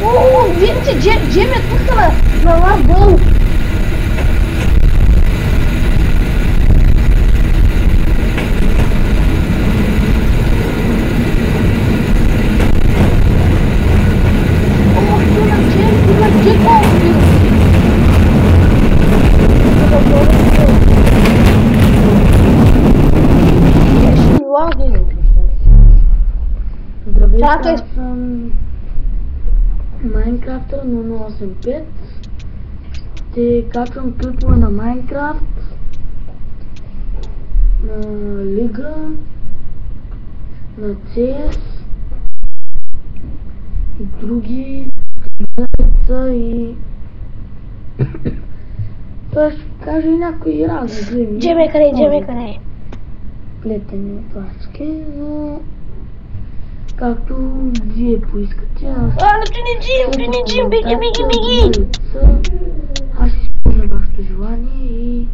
О, видите, Джеме тук на лав гол. Здравейте, аз съм Майнкрафтър 085. Ще качвам клипове на Майнкрафт, на Лига, на CS и други играта и... Той ще кажа и някои разни. Джеме къде? Плетени плачки, но... Както вие поискате, аз... Не Джим, беги! Аз ще изпълня вашето желание и...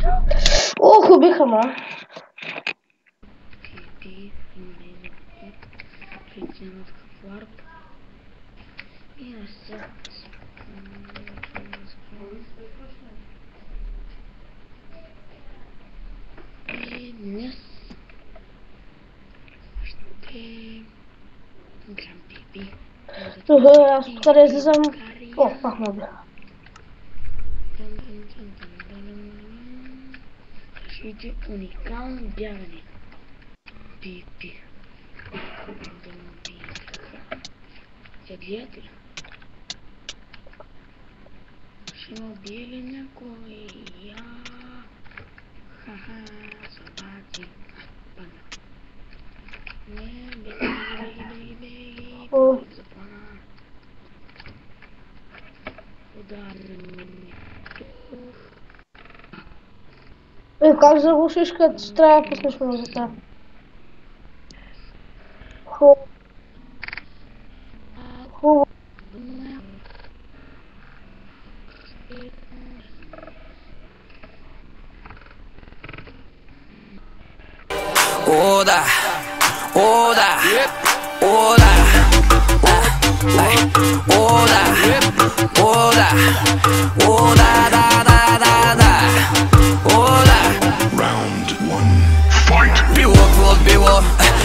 Чао! Ох, убиха ма! И аз сега... И днес... Аз откъде излизам... О, пак ме убиха. Кажите уникално бягане. Пипи. Я гледате ли? Ще ме убие ли някой? Я... Ха-ха, собаки. Падна. Не, беги. Запана. Ударни. Как заглушиш, като трябва да пуснеш музика? Хубаво. О, да.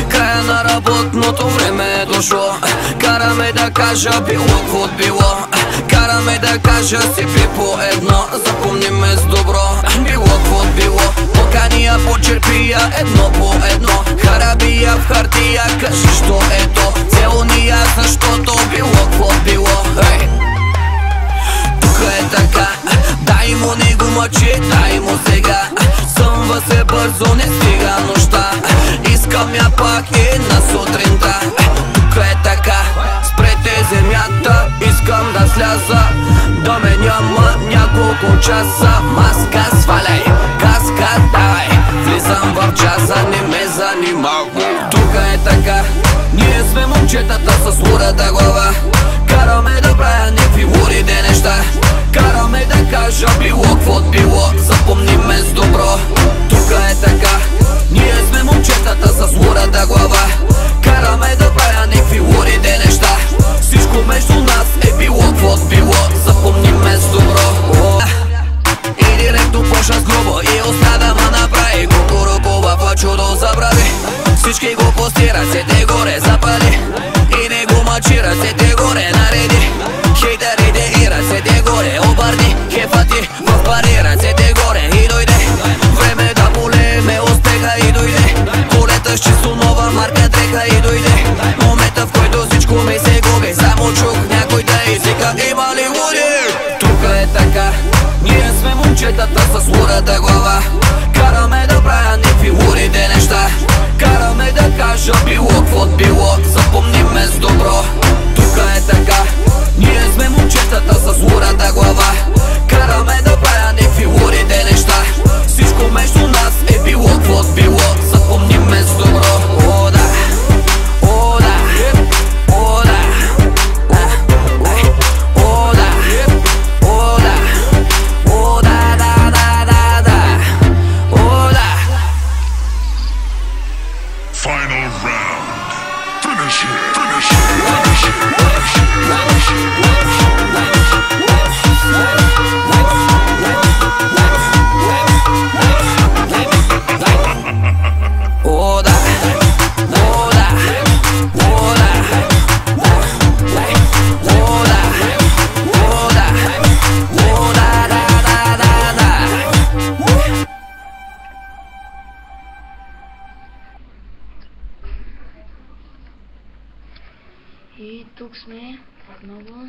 Края на работното време е дошло. Караме да кажа било какво било. Караме да кажа си пи по едно. Запомни ме с добро. Било какво било. Покания почерпия едно по едно. Харабия в хартия, кажи що ето. Целуния защото било какво било. Тук е така. Дай му не го мъчи, дай му сега. Съмва се бързо, не стига нощта. Искам я пак и на сутринта. Тук е така, спрете земята. Искам да сляза, да ме няма няколко часа. Маска сваляй, каска давай. Влизам в джаза, не ме занимавай. Тук е така, ние сме момчетата с лудата глава. Караме да правя някакви лудите неща. Караме да кажа било какво било. Запомни ме с добро. Тук е така, ние сме момчетата с лудата глава. Караме да правя някакви лудите неща. Всичко между нас е било какво било. Запомни ме с добро. И директно почна с грубо и остана ма направи. Кукурукова в чудо забрави. Всички го пусти, ръцете горе запали. И не го мъчи, ръцете горе нареди. Хейтерите и ръцете горе обърни. Хефати в пари, ръцете горе и дойде. Време да полеме успеха и дойде. Колета с чисто нова марка дрека и дойде. Момента в който всичко ми се губи. Само чух някой да извика има ли луди. Тук е така, ние сме момчетата с лудата глава. Караме да правя някакви лудите неща. Караме да кажа било какво било. Запомни ме с добро. Тук е така, ние сме момчетата с лудата глава. Караме да правя някакви лудите неща. Всичко между нас е било какво било. Запомни ме с добро. О, да. О, да. О, да. О, да. О, да. О, да, да. О, да. Final round. Finish. И тук сме отново.